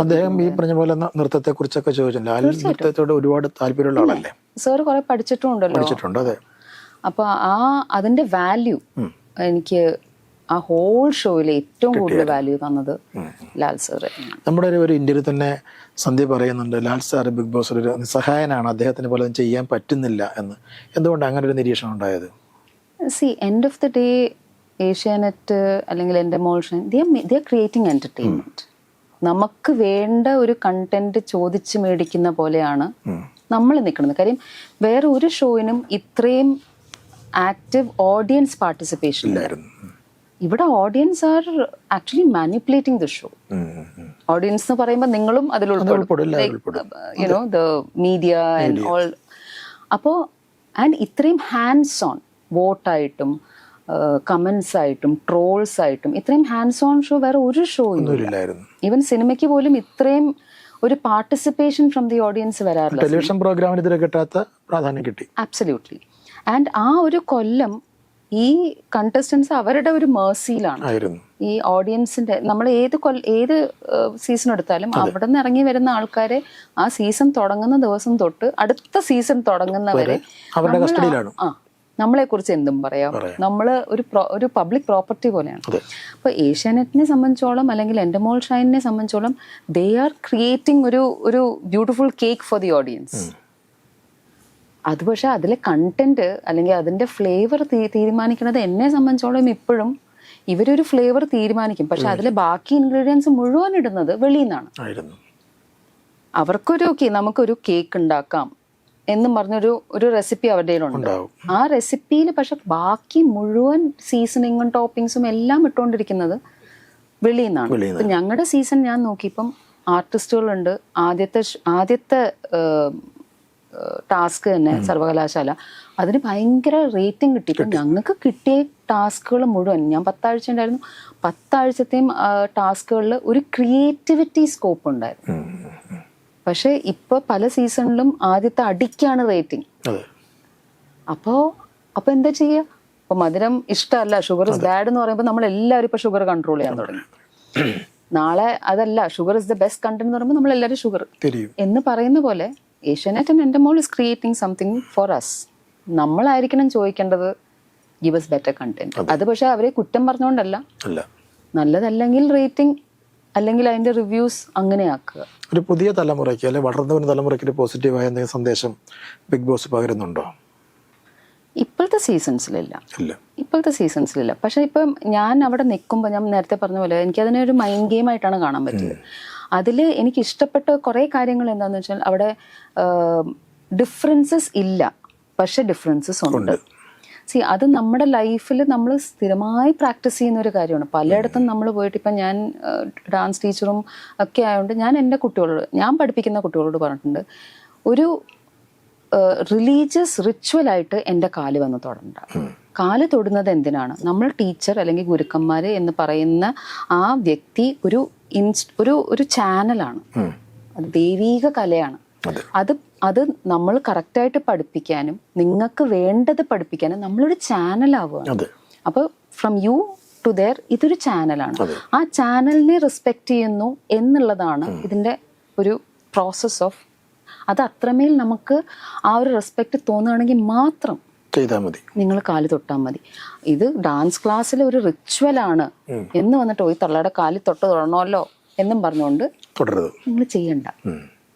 അദ്ദേഹം ഈ പറഞ്ഞ പോലെ നൃത്തത്തെ കുറിച്ചൊക്കെ ചോദിച്ചിട്ടുണ്ട്. നൃത്തത്തോട് ഒരുപാട് താല്പര്യമുള്ള ആളല്ലേ സാർ കുറെ പഠിച്ചിട്ടുണ്ടല്ലോ. അതെ. അപ്പൊ അതിന്റെ വാല്യൂ എനിക്ക് ആ ഹോൾ ഷോയിൽ ഏറ്റവും കൂടുതൽ വാല്യൂ തന്നത് ലാൽ സാർ. നമ്മുടെ ഒരു ഇന്ത്യയിൽ തന്നെ സന്ധ്യ പറയുന്നുണ്ട് ലാൽ സാർ ബിഗ് ബോസ് ഒരു നിസ്സഹായനാണ്, അദ്ദേഹത്തിന് പോലെ ചെയ്യാൻ പറ്റുന്നില്ല എന്ന്. എന്തുകൊണ്ട് അങ്ങനെ ഒരു നിരീക്ഷണം ഉണ്ടായത്? End of the day Asianet അല്ലെങ്കിൽ Endemol Shine they are creating entertainment. നമുക്ക് വേണ്ട ഒരു കണ്ടന്റ് ചോദിച്ചു മേടിക്കുന്ന പോലെയാണ് നമ്മൾ നിൽക്കുന്നത്. കാര്യം വേറെ ഒരു ഷോയിനും ഇത്രയും ആക്റ്റീവ് ഓഡിയൻസ് പാർട്ടിസിപ്പേഷൻ ഇല്ലായിരുന്നു. ഇവിടെ audience are actually manipulating the show. Audience എന്ന് പറയുമ്പോൾ നിങ്ങളും അതിൽ ഉൾപ്പെടും, you know the media and all. അപ്പോൾ ആൻഡ് ഇത്രയും ഹാൻഡ്സ് ഓൺ വോട്ടായിട്ടും കമന്റ്സ് ആയിട്ടും ട്രോൾസ് ആയിട്ടും ഇത്രയും ഹാൻഡ്സ് ഓൺ ഷോ വേറെ ഒരു ഷോ ഇല്ലായിരുന്നു. ഈവൻ സിനിമയ്ക്ക് പോലും ഇത്രയും ഒരു പാർട്ടിസിപ്പേഷൻ ഫ്രം ദി ഓഡിയൻസ് വരാറില്ല. ടെലിവിഷൻ പ്രോഗ്രാമിന് ഇതിന് കിട്ടാത്ത പ്രാധാന്യം കിട്ടി. ആബ്സല്യൂട്ട്ലി. ആൻഡ് ആ ഒരു കൊല്ലം ഈ കണ്ടസ്റ്റൻസ് അവരുടെ ഒരു മേഴ്സിയിലാണ്. ഈ ഓഡിയൻസിന്റെ നമ്മൾ ഏത് സീസൺ എടുത്താലും അവിടെ നിന്ന് ഇറങ്ങി വരുന്ന ആൾക്കാരെ ആ സീസൺ തുടങ്ങുന്ന ദിവസം തൊട്ട് അടുത്ത സീസൺ തുടങ്ങുന്നവരെ നമ്മളെ കുറിച്ച് എന്തും പറയാം. നമ്മള് ഒരു പബ്ലിക് പ്രോപ്പർട്ടി പോലെയാണ്. അപ്പൊ ഏഷ്യാനെറ്റിനെ സംബന്ധിച്ചോളം അല്ലെങ്കിൽ എൻഡമോൾ ഷൈനിനെ സംബന്ധിച്ചോളം ദേ ആർ ക്രിയേറ്റിംഗ് ഒരു beautiful cake for the audience. അത് പക്ഷെ അതിലെ കണ്ടന്റ് അല്ലെങ്കിൽ അതിന്റെ ഫ്ലേവർ തീരുമാനിക്കുന്നത് എന്നെ സംബന്ധിച്ചോളം ഇപ്പോഴും ഇവരൊരു ഫ്ലേവർ തീരുമാനിക്കും, പക്ഷെ അതിലെ ബാക്കി ഇൻഗ്രീഡിയൻസ് മുഴുവൻ ഇടുന്നത് വെളിയിൽ നിന്നാണ്. അവർക്കൊരു നമുക്കൊരു കേക്ക് ഉണ്ടാക്കാം എന്നും പറഞ്ഞൊരു റെസിപ്പി അവരുടെ കയ്യിലുണ്ട്. ആ റെസിപ്പിയിൽ പക്ഷെ ബാക്കി മുഴുവൻ സീസണിങ്ങും ടോപ്പിങ്സും എല്ലാം ഇട്ടുകൊണ്ടിരിക്കുന്നത് വെളിയിൽ നിന്നാണ്. ഇപ്പം ഞങ്ങളുടെ സീസൺ ഞാൻ നോക്കിയപ്പം ആർട്ടിസ്റ്റുകളുണ്ട്. ആദ്യത്തെ ടാസ്ക് തന്നെ സർവകലാശാല അതിന് ഭയങ്കര റേറ്റിംഗ് കിട്ടി. ഇപ്പം ഞങ്ങൾക്ക് കിട്ടിയ ടാസ്കുകൾ മുഴുവൻ ഞാൻ 10 ആഴ്ച ഉണ്ടായിരുന്നു. 10 ആഴ്ചത്തെയും ടാസ്കുകളിൽ ഒരു ക്രിയേറ്റിവിറ്റി സ്കോപ്പ് ഉണ്ടായിരുന്നു. പക്ഷെ ഇപ്പൊ പല സീസണിലും ആദ്യത്തെ അടിക്കാണ് റേറ്റിംഗ്. അപ്പൊ എന്താ ചെയ്യുക? അപ്പൊ മധുരം ഇഷ്ടമല്ല, ഷുഗർ ഇസ് ബാഡ് എന്ന് പറയുമ്പോൾ നമ്മൾ എല്ലാവരും ഇപ്പൊ ഷുഗർ കൺട്രോൾ ചെയ്യാൻ തുടങ്ങി. നാളെ അതല്ല sugar is the best content എന്ന് പറയുമ്പോൾ നമ്മൾ എല്ലാവരും ഷുഗർ എന്ന് പറയുന്ന പോലെ Asianet and Endemol is creating something for us. നമ്മളായിരിക്കണം ചോദിക്കേണ്ടത് ഗിവ് us ബെറ്റർ കണ്ടന്റ്. അത് പക്ഷെ അവരെ കുറ്റം പറഞ്ഞുകൊണ്ടല്ല, നല്ലതല്ലെങ്കിൽ റേറ്റിംഗ് അല്ലെങ്കിൽ അതിന്റെ റിവ്യൂസ് അങ്ങനെ ആക്കുക. ഒരു പുതിയ തലമുറയ്ക്ക് അല്ലെങ്കിൽ വളർന്നു വരുന്ന തലമുറയ്ക്ക് ഒരു പോസിറ്റീവായ എന്തെങ്കിലും സന്ദേശം ബിഗ് ബോസ് പകരുന്നുണ്ടോ? ഇപ്പോഴത്തെ സീസൺസിലില്ല. പക്ഷെ ഇപ്പം ഞാൻ അവിടെ നിൽക്കുമ്പോൾ ഞാൻ നേരത്തെ പറഞ്ഞ പോലെ എനിക്കതിനെ ഒരു മൈൻഡ് ഗെയിം ആയിട്ടാണ് കാണാൻ പറ്റിയത്. അതിൽ എനിക്ക് ഇഷ്ടപ്പെട്ട കുറേ കാര്യങ്ങൾ എന്താണെന്ന് വെച്ചാൽ അവിടെ ഡിഫറൻസസ് ഇല്ല, പക്ഷെ ഡിഫറൻസസ് ഉണ്ട്. അത് നമ്മുടെ ലൈഫിൽ നമ്മൾ സ്ഥിരമായി പ്രാക്ടീസ് ചെയ്യുന്ന ഒരു കാര്യമാണ്. പലയിടത്തും നമ്മൾ പോയിട്ട് ഇപ്പം ഞാൻ ഡാൻസ് ടീച്ചറും ഒക്കെ ആയതുകൊണ്ട് ഞാൻ എൻ്റെ കുട്ടികളോട്, ഞാൻ പഠിപ്പിക്കുന്ന കുട്ടികളോട് പറഞ്ഞിട്ടുണ്ട്, ഒരു റിലീജിയസ് റിച്വലായിട്ട് എൻ്റെ കാല് വന്ന് തൊടണ്ട. കാല് തൊടുന്നത് എന്തിനാണ്? നമ്മൾ ടീച്ചർ അല്ലെങ്കിൽ ഗുരുക്കന്മാര് എന്ന് പറയുന്ന ആ വ്യക്തി ഒരു ചാനലാണ്, അത് ദൈവീക കലയാണ്. അത് നമ്മൾ കറക്റ്റായിട്ട് പഠിപ്പിക്കാനും നിങ്ങൾക്ക് വേണ്ടത് പഠിപ്പിക്കാനും നമ്മളൊരു ചാനലാവുകയാണ്. അപ്പോൾ ഫ്രം യു ടു ദെയർ ഇതൊരു ചാനലാണ്. ആ ചാനലിനെ റെസ്പെക്ട് ചെയ്യുന്നു എന്നുള്ളതാണ് ഇതിൻ്റെ ഒരു പ്രോസസ് ഓഫ്. അത് അത്രമേൽ നമുക്ക് ആ ഒരു റെസ്പെക്ട് തോന്നുകയാണെങ്കിൽ മാത്രം ചെയ്താൽ മതി, നിങ്ങൾ കാല് തൊട്ടാൽ മതി. ഇത് ഡാൻസ് ക്ലാസ്സിലെ ഒരു റിച്വലാണ് എന്ന് വന്നിട്ട് ഈ തള്ളയുടെ കാലിൽ തൊടണമല്ലോ എന്നും പറഞ്ഞുകൊണ്ട് നിങ്ങൾ ചെയ്യണ്ട.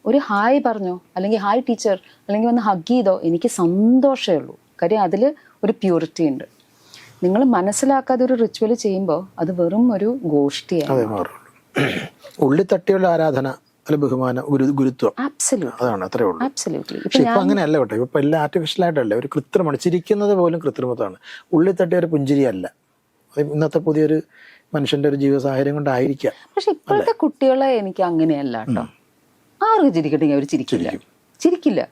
ഒരു ഹായ് പറഞ്ഞോ അല്ലെങ്കിൽ ഹായ് ടീച്ചർ അല്ലെങ്കിൽ വന്ന് ഹഗ് ചെയ്തോ, എനിക്ക് സന്തോഷമേ ഉള്ളൂ. കാര്യം അതിൽ ഒരു പ്യൂരിറ്റി ഉണ്ട്. നിങ്ങൾ മനസ്സിലാക്കാതെ ഒരു റിച്വൽ ചെയ്യുമ്പോൾ അത് വെറും ഒരു ഗോഷ്ഠിയാണ്. ഉള്ളി തട്ടിയുള്ള ആരാധന, ബഹുമാനം, ഗുരുത്വം, അതാണ് അത്രേ ഉള്ളൂ. പക്ഷെ ഇപ്പൊ അങ്ങനെയല്ല കേട്ടോ. ഇപ്പൊ എല്ലാം ആർട്ടിഫിഷ്യൽ ആയിട്ടല്ല, ഒരു കൃത്രിമമാണ്. ചിരിക്കുന്നത് പോലും കൃത്രിമത്വമാണ്. ഉള്ളി തട്ടിയ ഒരു പുഞ്ചിരിയല്ല. ഇന്നത്തെ പുതിയൊരു മനുഷ്യന്റെ ഒരു ജീവിത സാഹചര്യം കൊണ്ടായിരിക്കാം. പക്ഷെ ഇപ്പോഴത്തെ കുട്ടികളെ എനിക്ക് അങ്ങനെയല്ല കേട്ടോ. അവർക്ക് ചിരിക്കട്ടെങ്കിൽ അവർ ചിരിക്കില്ല. ചിരിക്കില്ല.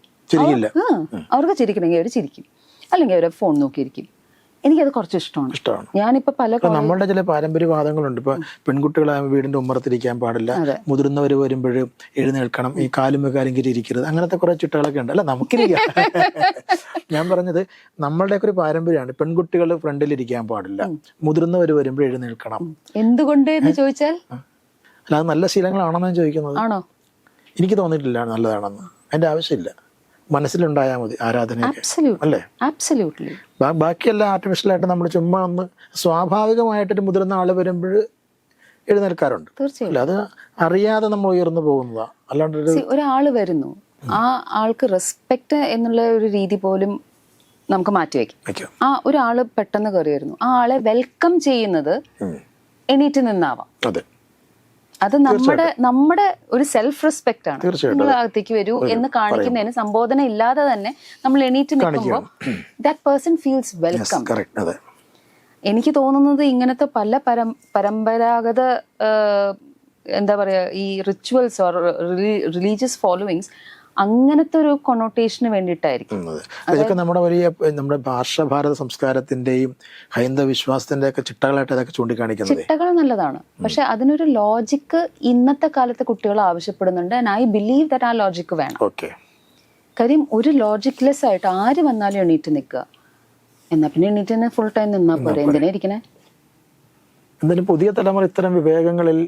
അവർക്ക് ചിരിക്കണമെങ്കിൽ അവർ ചിരിക്കും, അല്ലെങ്കിൽ അവർ ഫോൺ നോക്കിയിരിക്കും. എനിക്കത് കുറച്ച് ഇഷ്ടമാണ്. ഞാനിപ്പോ നമ്മളുടെ ചില പാരമ്പര്യവാദങ്ങളുണ്ട്. ഇപ്പൊ പെൺകുട്ടികളെ വീടിന്റെ ഉമ്മറത്തിരിക്കാൻ പാടില്ല, മുതിർന്നവർ വരുമ്പോൾ എഴുന്നേൽക്കണം, ഈ കാലും കാലും ഇരിക്കരുത്, അങ്ങനത്തെ കുറെ ചിട്ടകളൊക്കെ ഉണ്ട്. അല്ല, നമുക്കിരിക്കാം. ഞാൻ പറഞ്ഞത് നമ്മളുടെയൊക്കെ ഒരു പാരമ്പര്യമാണ്. പെൺകുട്ടികൾ ഫ്രണ്ടിലിരിക്കാൻ പാടില്ല, മുതിർന്നവർ വരുമ്പോൾ എഴുന്നേൽക്കണം. എന്തുകൊണ്ട് എന്ന് ചോദിച്ചാൽ അല്ല, അത് നല്ല ശീലങ്ങളാണെന്ന് ഞാൻ ചോദിക്കുന്നത്. ആണോ? എനിക്ക് തോന്നിയിട്ടില്ല നല്ലതാണെന്ന്. അതിന്റെ ആവശ്യമില്ല, മനസ്സിലുണ്ടായാൽ മതി ആരാധന അല്ലേ? ബാക്കിയെല്ലാം ആർട്ടിഫിഷ്യലായിട്ട് നമ്മൾ ചുമ്മാ ഒന്ന് സ്വാഭാവികമായിട്ടൊരു മുതിർന്ന ആള് വരുമ്പോൾ എഴുന്നേൽക്കാറുണ്ട്. അല്ല, അത് അറിയാതെ നമ്മൾ ഉയർന്നു പോകുന്നതാ. അല്ലാണ്ട് ഒരാള് വരുന്നു, ആ ആൾക്ക് റെസ്പെക്ട് എന്നുള്ള ഒരു രീതി പോലും നമുക്ക് മാറ്റിവെക്കാം. ആ ഒരാള് പെട്ടെന്ന് കയറി വരുന്നു, ആ ആളെ വെൽക്കം ചെയ്യുന്നത് എണീറ്റ് നിന്നാവാം. അത് നമ്മുടെ ഒരു സെൽഫ് റെസ്പെക്ട് ആണ്. നിങ്ങൾ അകത്തേക്ക് വരൂ എന്ന് കാണിക്കുന്നതിന് സംബോധന ഇല്ലാതെ തന്നെ നമ്മൾ എണീറ്റ് നിൽക്കുമ്പോൾ ദാറ്റ് പേഴ്സൺ ഫീൽസ് വെൽക്കം. എനിക്ക് തോന്നുന്നത് ഇങ്ങനത്തെ പല പരമ്പരാഗത എന്താ പറയാ ഈ റിച്വൽസ് ഓർ റിലീജിയസ് ഫോളോവിങ്സ് അങ്ങനത്തെ ഒരു കൊണോട്ടേഷന് വേണ്ടിയിട്ടായിരിക്കും. ഇതൊക്കെ നമ്മുടെ ഭാരത സംസ്കാരത്തിന്റെയും ഹൈന്ദവ വിശ്വാസത്തിന്റെ ഒക്കെ ചിട്ടകളായിട്ട് അതൊക്കെ ചൂണ്ടിക്കാണിക്കുന്നത്. ചിട്ടകൾ നല്ലതാണ്, പക്ഷെ അതിനൊരു ലോജിക്ക് ഇന്നത്തെ കാലത്തെ കുട്ടികൾ ആവശ്യപ്പെടുന്നുണ്ട്. ആൻഡ് ഐ ബിലീവ് ദാറ്റ് ആ ലോജിക്ക് വേണം. കാര്യം ഒരു ലോജിക്ലെസ് ആയിട്ട് ആര് വന്നാലും എണീറ്റ് നിൽക്കുക, എന്നാ പിന്നെ എണീറ്റ് തന്നെ ഫുൾ ടൈം നിന്നാ പോരെ, എന്തിനാ ഇരിക്കണേ? എന്തായാലും പുതിയ തലമുറ ഇത്തരം വിവേകങ്ങളിൽ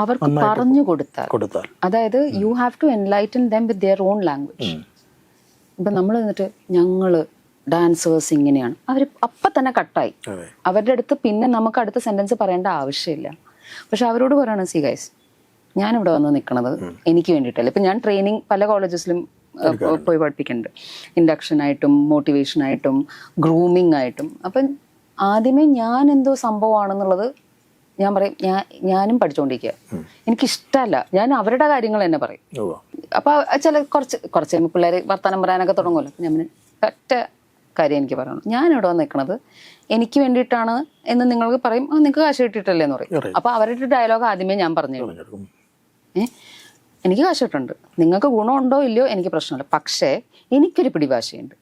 അവർക്ക് പറഞ്ഞു കൊടുത്താൽ, അതായത് you have to enlighten them with their own language. ഇപ്പൊ നമ്മൾ എന്നിട്ട് ഞങ്ങള് ഡാൻസേഴ്സ് ഇങ്ങനെയാണ്, അവർ അപ്പൊ തന്നെ കട്ടായി. അവരുടെ അടുത്ത് പിന്നെ നമുക്ക് അടുത്ത സെന്റൻസ് പറയേണ്ട ആവശ്യമില്ല. പക്ഷെ അവരോട് പറയണം, സി ഗൈസ്, ഞാനിവിടെ വന്ന് നിൽക്കണത് എനിക്ക് വേണ്ടിയിട്ടല്ല. ഇപ്പൊ ഞാൻ ട്രെയിനിങ് പല കോളേജസിലും പോയി പഠിപ്പിക്കുന്നുണ്ട്, ഇൻഡക്ഷനായിട്ടും മോട്ടിവേഷനായിട്ടും ഗ്രൂമിങ് ആയിട്ടും. അപ്പം ആദ്യമേ ഞാൻ എന്തോ സംഭവമാണെന്നുള്ളത് ഞാൻ പറയും, ഞാനും പഠിച്ചുകൊണ്ടിരിക്കുക, എനിക്കിഷ്ടമല്ല, ഞാൻ അവരുടെ കാര്യങ്ങൾ തന്നെ പറയും. അപ്പൊ കുറച്ച് പിള്ളേർ വർത്തമാനം പറയാനൊക്കെ തുടങ്ങുമല്ലോ. ഞാൻ ഒറ്റ കാര്യം എനിക്ക് പറയണം, ഞാൻ ഇവിടെ വന്ന് നിൽക്കണത് എനിക്ക് വേണ്ടിയിട്ടാണ് എന്ന് നിങ്ങൾക്ക് പറയും. നിങ്ങൾക്ക് കാശ് കിട്ടിയിട്ടല്ലേ എന്ന് പറയും. അപ്പൊ അവരുടെ ഡയലോഗ് ആദ്യമേ ഞാൻ പറഞ്ഞു, എനിക്ക് കാശ് കിട്ടുന്നുണ്ട്, നിങ്ങൾക്ക് ഗുണമുണ്ടോ ഇല്ലയോ എനിക്ക് പ്രശ്നമില്ല, പക്ഷേ എനിക്കൊരു പിടിവാശയുണ്ട്.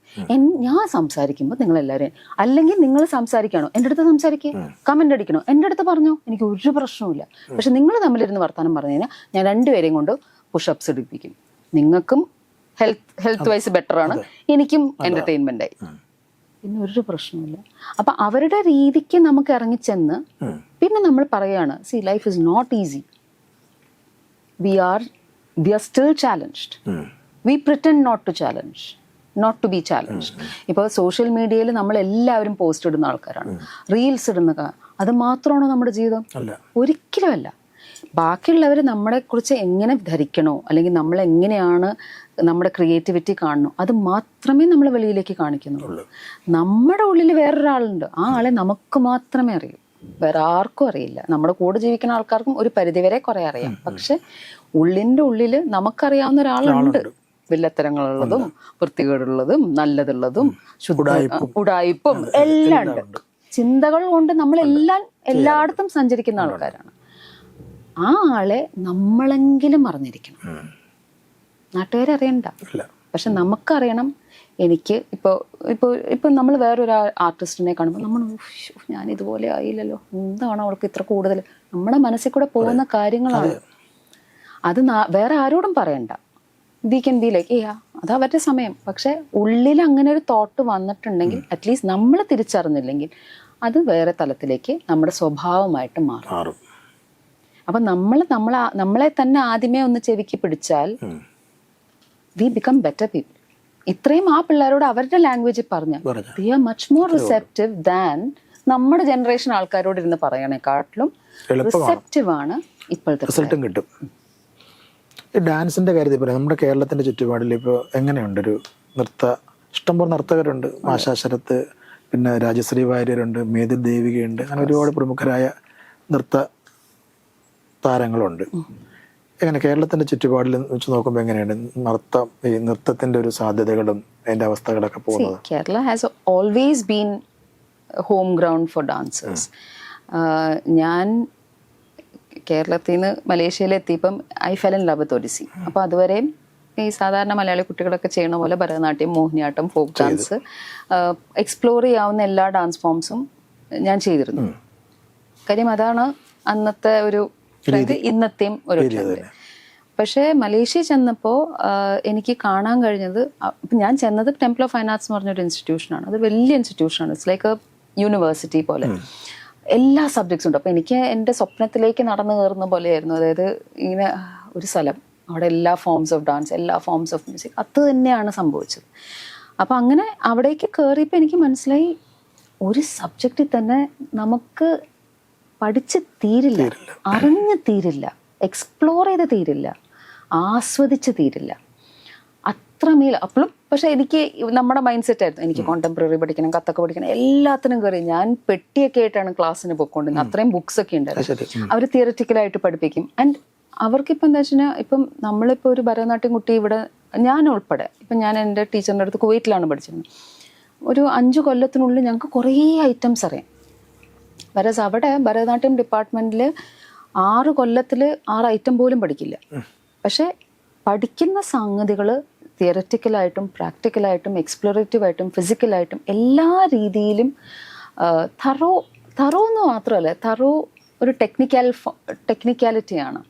ഞാൻ സംസാരിക്കുമ്പോൾ നിങ്ങൾ എല്ലാവരും, അല്ലെങ്കിൽ നിങ്ങൾ സംസാരിക്കണോ എൻ്റെ അടുത്ത് സംസാരിക്കുക, കമന്റ് അടിക്കണോ എൻ്റെ അടുത്ത് പറഞ്ഞോ, എനിക്ക് ഒരു പ്രശ്നവുമില്ല. പക്ഷെ നിങ്ങൾ തമ്മിലിരുന്ന് വർത്താനം പറഞ്ഞു കഴിഞ്ഞാൽ ഞാൻ രണ്ടുപേരെയും കൊണ്ട് പുഷപ്സ് എടുപ്പിക്കും. നിങ്ങൾക്കും ഹെൽത്ത് വൈസ് ബെറ്റർ ആണ്, എനിക്കും എന്റർടൈൻമെന്റ് ആയി, പിന്നെ ഒരു പ്രശ്നമില്ല. അപ്പൊ അവരുടെ രീതിക്ക് നമുക്ക് ഇറങ്ങിച്ചെന്ന് പിന്നെ നമ്മൾ പറയാണ്, see life is not easy, we are still challenged. We pretend not to challenge, not to be challenged. ഇപ്പോൾ സോഷ്യൽ മീഡിയയിൽ നമ്മൾ എല്ലാവരും പോസ്റ്റ് ഇടുന്ന ആൾക്കാരാണ്, റീൽസ് ഇടുന്ന. അത് മാത്രമാണോ നമ്മുടെ ജീവിതം? ഒരിക്കലും അല്ല. ബാക്കിയുള്ളവർ നമ്മളെ കുറിച്ച് എങ്ങനെ ധരിക്കണോ, അല്ലെങ്കിൽ നമ്മൾ എങ്ങനെയാണ് നമ്മുടെ ക്രിയേറ്റിവിറ്റി കാണണോ, അത് മാത്രമേ നമ്മൾ വെളിയിലേക്ക് കാണിക്കുന്നുള്ളൂ. നമ്മുടെ ഉള്ളിൽ വേറൊരാളുണ്ട്, ആ ആളെ നമുക്ക് മാത്രമേ അറിയൂ, വേറെ ആർക്കും അറിയില്ല. നമ്മുടെ കൂടെ ജീവിക്കുന്ന ആൾക്കാർക്കും ഒരു പരിധിവരെ കുറെ അറിയാം, പക്ഷെ ഉള്ളിന്റെ ഉള്ളില് നമുക്കറിയാവുന്ന ഒരാളുണ്ട്. വില്ലത്തരങ്ങളുള്ളതും വൃത്തികേടുള്ളതും നല്ലതുള്ളതും ഉടായിപ്പും എല്ലാം ഉണ്ട്. ചിന്തകൾ കൊണ്ട് നമ്മളെല്ലാം എല്ലായിടത്തും സഞ്ചരിക്കുന്ന ആൾക്കാരാണ്. ആ ആളെ നമ്മളെങ്കിലും അറിഞ്ഞിരിക്കണം. നാട്ടുകാരെ അറിയണ്ട, പക്ഷെ നമുക്കറിയണം. എനിക്ക് ഇപ്പോൾ നമ്മൾ വേറൊരു ആർട്ടിസ്റ്റിനെ കാണുമ്പോൾ നമ്മൾ, ഞാൻ ഇതുപോലെ ആയില്ലല്ലോ, എന്താണ് അവൾക്ക് ഇത്ര കൂടുതൽ, നമ്മുടെ മനസ്സിൽ കൂടെ പോകുന്ന കാര്യങ്ങളാണ്. അത് വേറെ ആരോടും പറയണ്ട. വി ക്യാൻ ബി ലൈക്ക് അത് അവരുടെ സമയം. പക്ഷെ ഉള്ളിൽ അങ്ങനെ ഒരു തോട്ട് വന്നിട്ടുണ്ടെങ്കിൽ, അറ്റ്ലീസ്റ്റ് നമ്മൾ തിരിച്ചറിഞ്ഞില്ലെങ്കിൽ, അത് വേറെ തലത്തിലേക്ക് നമ്മുടെ സ്വഭാവമായിട്ട് മാറും. അപ്പൊ നമ്മളെ തന്നെ ആദ്യമേ ഒന്ന് ചെവിക്ക് പിടിച്ചാൽ വി ബിക്കം ബെറ്റർ പീപ്പിൾ. ഇത്രയും ആ പിള്ളേരോട് അവരുടെ ലാംഗ്വേജിൽ പറഞ്ഞ they are much more receptive than നമ്മുടെ ജനറേഷൻ ആൾക്കാരോട് ഇരുന്ന് പറയണേക്കാട്ടിലും റിസെപ്റ്റീവ് ആണ് ഇപ്പോഴത്തെ. റിസൾട്ടും കിട്ടും. ഈ ഡാൻസിന്റെ കാര്യത്തിൽ പറയാം, നമ്മുടെ കേരളത്തിന്റെ ചുറ്റുപാടിൽ ഇപ്പോൾ എങ്ങനെയുണ്ട്? ഇഷ്ടംപോലെ നർത്തകരുണ്ട്. ആശാ ശരത്ത്, പിന്നെ രാജശ്രീ വാര്യരുണ്ട്, മേതിൽ ദേവികയുണ്ട്, അങ്ങനെ ഒരുപാട് പ്രമുഖരായ നൃത്ത താരങ്ങളുണ്ട്. എങ്ങനെ കേരളത്തിന്റെ ചുറ്റുപാടിൽ വെച്ച് നോക്കുമ്പോൾ എങ്ങനെയാണ് ഈ നൃത്തത്തിന്റെ ഒരു സാധ്യതകളും അതിന്റെ അവസ്ഥകളൊക്കെ പോകുന്നത്? Kerala has always been home ground for dancers. ഞാൻ കേരളത്തിൽ നിന്ന് മലേഷ്യയിലെത്തിയപ്പം I fell in love with Odissi. അപ്പോൾ അതുവരെയും ഈ സാധാരണ മലയാളി കുട്ടികളൊക്കെ ചെയ്യണ പോലെ Bharatanatyam, Mohiniyattam, folk dance, explore ചെയ്യാവുന്ന എല്ലാ ഡാൻസ് ഫോംസും ഞാൻ ചെയ്തിരുന്നു. കാര്യം അതാണ് അന്നത്തെ ഒരു ട്രെൻഡ്, ഇന്നത്തെയും ഒരു ട്രെൻഡ്. പക്ഷേ മലേഷ്യ ചെന്നപ്പോൾ എനിക്ക് കാണാൻ കഴിഞ്ഞത്, ഞാൻ ചെന്നത് ടെമ്പിൾ ഓഫ് ഫൈൻ ആർട്സ് എന്ന് പറഞ്ഞൊരു ഇൻസ്റ്റിറ്റ്യൂഷനാണ്. അത് വലിയ ഇൻസ്റ്റിറ്റ്യൂഷനാണ്. ഇറ്റ്സ് ലൈക്ക് എ യൂണിവേഴ്സിറ്റി പോലെ, എല്ലാ സബ്ജക്ട്സും ഉണ്ട്. അപ്പോൾ എനിക്ക് എൻ്റെ സ്വപ്നത്തിലേക്ക് നടന്നു കയറുന്ന പോലെയായിരുന്നു. അതായത് ഇങ്ങനെ ഒരു സ്ഥലം, അവിടെ എല്ലാ ഫോംസ് ഓഫ് ഡാൻസ്, എല്ലാ ഫോംസ് ഓഫ് മ്യൂസിക്, അത് തന്നെയാണ് സംഭവിച്ചത്. അപ്പോൾ അങ്ങനെ അവിടേക്ക് കയറിയപ്പോൾ എനിക്ക് മനസ്സിലായി, ഒരു സബ്ജക്റ്റിൽ തന്നെ നമുക്ക് പഠിച്ച് തീരില്ല, അറിഞ്ഞ് തീരില്ല, എക്സ്പ്ലോർ ചെയ്ത് തീരില്ല, ആസ്വദിച്ച് തീരില്ല. അത്രമേൽ അപ്പോഴും. പക്ഷെ എനിക്ക് നമ്മുടെ മൈൻഡ് സെറ്റ് ആയിരുന്നു, എനിക്ക് കോണ്ടംപററി പഠിക്കണം, കഥക്ക് പഠിക്കണം, എല്ലാത്തിനും കയറി ഞാൻ പെട്ടിയൊക്കെ ആയിട്ടാണ് ക്ലാസ്സിന് പോയിക്കൊണ്ടിരുന്നത്. അത്രയും ബുക്സ് ഒക്കെ ഉണ്ടായിരുന്നു. അവർ തിയററ്റിക്കലായിട്ട് പഠിപ്പിക്കും. ആൻഡ് അവർക്കിപ്പോൾ എന്താ വെച്ച് കഴിഞ്ഞാൽ, ഇപ്പം നമ്മളിപ്പോൾ ഒരു ഭരതനാട്യം കുട്ടി ഇവിടെ, ഞാൻ ഉൾപ്പെടെ, ഇപ്പം ഞാൻ എൻ്റെ ടീച്ചറിൻ്റെ അടുത്ത് കുവൈറ്റിലാണ് പഠിച്ചിരുന്നത്. ഒരു 5 കൊല്ലത്തിനുള്ളിൽ ഞങ്ങൾക്ക് കുറേ ഐറ്റംസ് അറിയാം. വരസ് അവിടെ ഭരതനാട്യം ഡിപ്പാർട്ട്മെൻറ്റിൽ 6 കൊല്ലത്തിൽ 6 ഐറ്റം പോലും പഠിക്കില്ല. പക്ഷെ പഠിക്കുന്ന സംഗതികൾ തിയററ്റിക്കലായിട്ടും പ്രാക്ടിക്കലായിട്ടും എക്സ്പ്ലോറേറ്റീവായിട്ടും ഫിസിക്കലായിട്ടും എല്ലാ രീതിയിലും തറോ എന്ന് മാത്രമല്ല, തറോ ഒരു ടെക്നിക്കാലിറ്റിയാണ്.